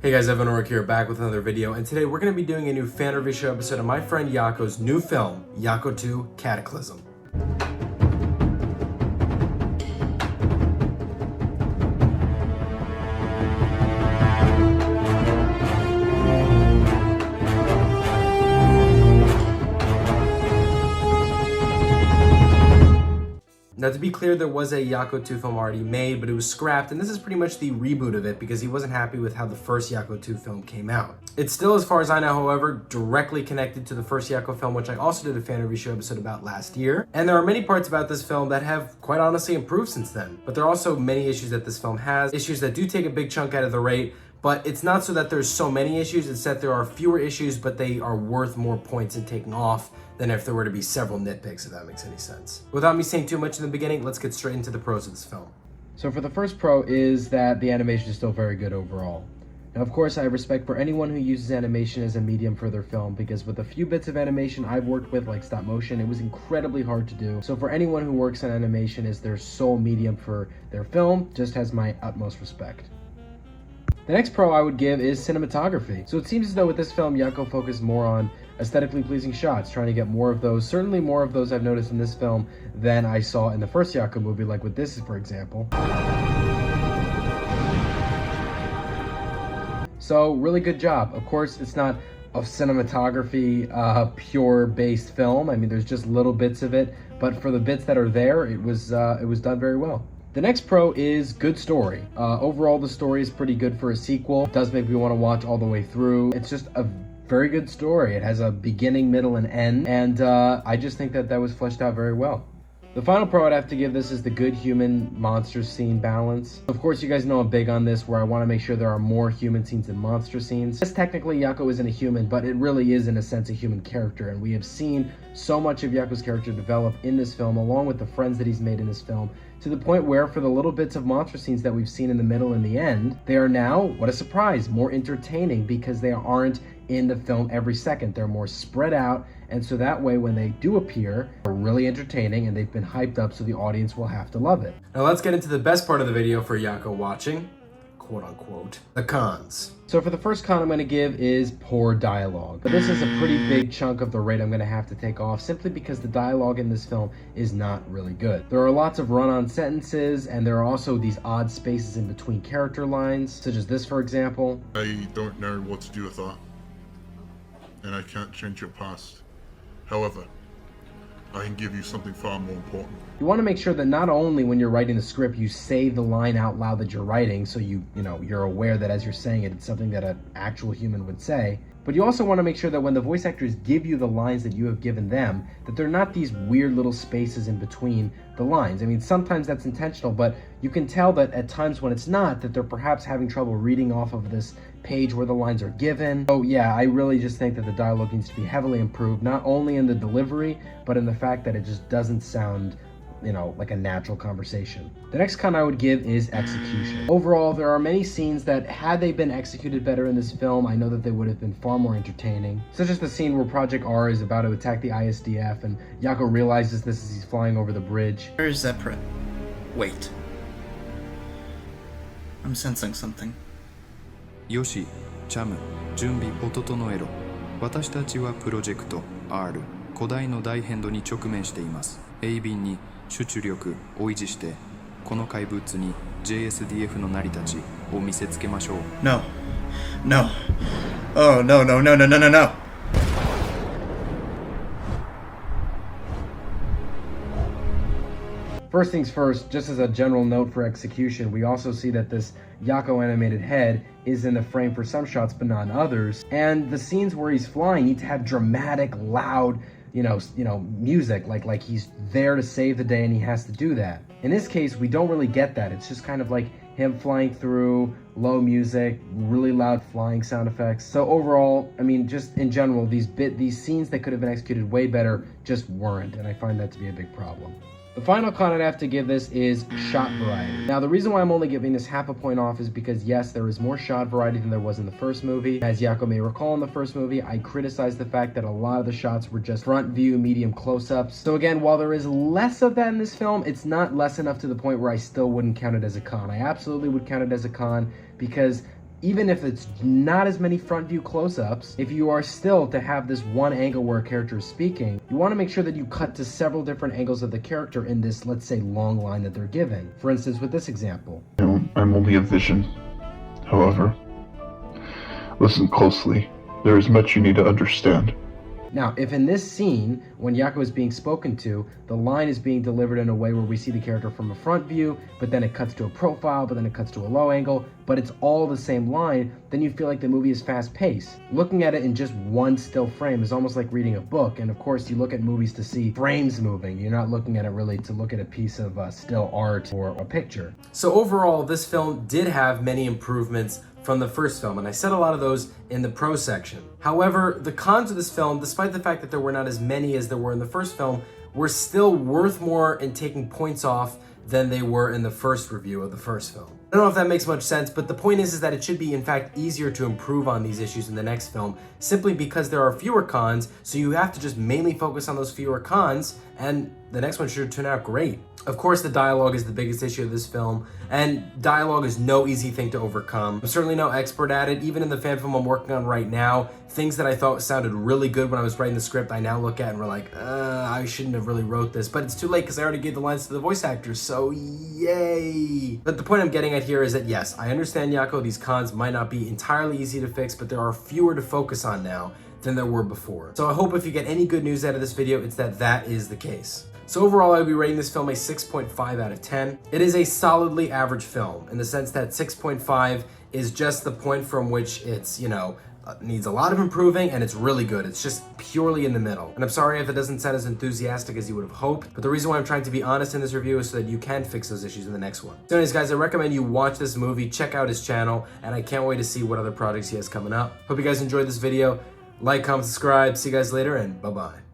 Hey guys, Evan Orrick here, back with another video, and today we're going to be doing a new fan review show episode of my friend Yako's new film, Yako 2 Cataclysm. Now, to be clear, there was a Yako 2 film already made, but it was scrapped, and this is pretty much the reboot of it because he wasn't happy with how the first Yako 2 film came out. It's still, as far as I know, however, directly connected to the first Yako film, which I also did a fan review show episode about last year. And there are many parts about this film that have, quite honestly, improved since then. But there are also many issues that this film has, issues that do take a big chunk out of the rate. But it's not so that there's so many issues, it's that there are fewer issues, but they are worth more points in taking off than if there were to be several nitpicks, if that makes any sense. Without me saying too much in the beginning, let's get straight into the pros of this film. So for the first pro is that the animation is still very good overall. Now, of course, I have respect for anyone who uses animation as a medium for their film, because with a few bits of animation I've worked with, like stop motion, it was incredibly hard to do. So for anyone who works on animation as their sole medium for their film, just has my utmost respect. The next pro I would give is cinematography. So it seems as though with this film, Yako focused more on aesthetically pleasing shots, trying to get more of those, certainly more of those I've noticed in this film than I saw in the first Yako movie, like with this, for example. So really good job. Of course, it's not a cinematography pure based film. I mean, there's just little bits of it, but for the bits that are there, it was done very well. The next pro is good story. Overall, the story is pretty good for a sequel. It does make me want to watch all the way through. It's just a very good story. It has a beginning, middle, and end, and I just think that was fleshed out very well. The final pro I'd have to give this is the good human-monster scene balance. Of course, you guys know I'm big on this, where I want to make sure there are more human scenes than monster scenes. Yes, technically, Yako isn't a human, but it really is, in a sense, a human character, and we have seen so much of Yako's character develop in this film, along with the friends that he's made in this film, to the point where, for the little bits of monster scenes that we've seen in the middle and the end, they are now, what a surprise, more entertaining because they aren't in the film every second. They're more spread out, and so that way when they do appear, they're really entertaining and they've been hyped up so the audience will have to love it. Now let's get into the best part of the video for Yako watching, quote unquote, the cons. So for the first con I'm going to give is poor dialogue. But this is a pretty big chunk of the rate I'm going to have to take off, simply because the dialogue in this film is not really good. There are lots of run-on sentences, and there are also these odd spaces in between character lines, such as this, for example. I don't know what to do with that, and I can't change your past. However, I can give you something far more important. You want to make sure that not only when you're writing the script, you say the line out loud that you're writing, so you're aware that as you're saying it, it's something that an actual human would say. But you also want to make sure that when the voice actors give you the lines that you have given them, that they're not these weird little spaces in between the lines. I mean, sometimes that's intentional, but you can tell that at times when it's not, that they're perhaps having trouble reading off of this page where the lines are given. So yeah, I really just think that the dialogue needs to be heavily improved, not only in the delivery, but in the fact that it just doesn't sound like a natural conversation. The next con I would give is execution. Overall, there are many scenes that, had they been executed better in this film, I know that they would have been far more entertaining. Such as the scene where Project R is about to attack the ISDF, and Yako realizes this as he's flying over the bridge. Where's Zephyrus? Wait. I'm sensing something. よし、チャム、準備を整えろ。私たちはプロジェクト R、古代の大変動に直面しています。鋭敏に集中力を維持して、この怪物に JSDF の成り立ちを見せつけましょう。No. No. Oh, no, no, no, no, no, no, no. First things first, just as a general note for execution, we also see that this Yako animated head is in the frame for some shots but not in others. And the scenes where he's flying need to have dramatic, loud, music, like he's there to save the day and he has to do that. In this case, we don't really get that. It's just kind of like him flying through, low music, really loud flying sound effects. So overall, I mean, just in general, these scenes that could have been executed way better just weren't, and I find that to be a big problem. The final con I'd have to give this is shot variety. Now, the reason why I'm only giving this half a point off is because, yes, there is more shot variety than there was in the first movie. As Yako may recall, in the first movie, I criticized the fact that a lot of the shots were just front view, medium close-ups. So again, while there is less of that in this film, it's not less enough to the point where I still wouldn't count it as a con. I absolutely would count it as a con because even if it's not as many front view close-ups, if you are still to have this one angle where a character is speaking, you want to make sure that you cut to several different angles of the character in this, let's say, long line that they're given. For instance, with this example. I'm only a vision. However, listen closely. There is much you need to understand. Now, if in this scene, when Yako is being spoken to, the line is being delivered in a way where we see the character from a front view, but then it cuts to a profile, but then it cuts to a low angle, but it's all the same line, then you feel like the movie is fast-paced. Looking at it in just one still frame is almost like reading a book, and of course you look at movies to see frames moving. You're not looking at it really to look at a piece of still art or a picture. So overall, this film did have many improvements from the first film, and I said a lot of those in the pro section. However, the cons of this film, despite the fact that there were not as many as there were in the first film, were still worth more in taking points off than they were in the first review of the first film. I don't know if that makes much sense, but the point is that it should be in fact easier to improve on these issues in the next film, simply because there are fewer cons, so you have to just mainly focus on those fewer cons, and the next one should turn out great. Of course, the dialogue is the biggest issue of this film, and dialogue is no easy thing to overcome. I'm certainly no expert at it. Even in the fan film I'm working on right now, things that I thought sounded really good when I was writing the script, I now look at and we're like, I shouldn't have really wrote this, but it's too late because I already gave the lines to the voice actors, so yay. But the point I'm getting at here is that yes, I understand, Yako, these cons might not be entirely easy to fix, but there are fewer to focus on now than there were before. So I hope if you get any good news out of this video, it's that that is the case. So overall, I would be rating this film a 6.5 out of 10. It is a solidly average film in the sense that 6.5 is just the point from which it's, needs a lot of improving and it's really good. It's just purely in the middle. And I'm sorry if it doesn't sound as enthusiastic as you would have hoped, but the reason why I'm trying to be honest in this review is so that you can fix those issues in the next one. So anyways, guys, I recommend you watch this movie, check out his channel, and I can't wait to see what other projects he has coming up. Hope you guys enjoyed this video. Like, comment, subscribe. See you guys later, and bye-bye.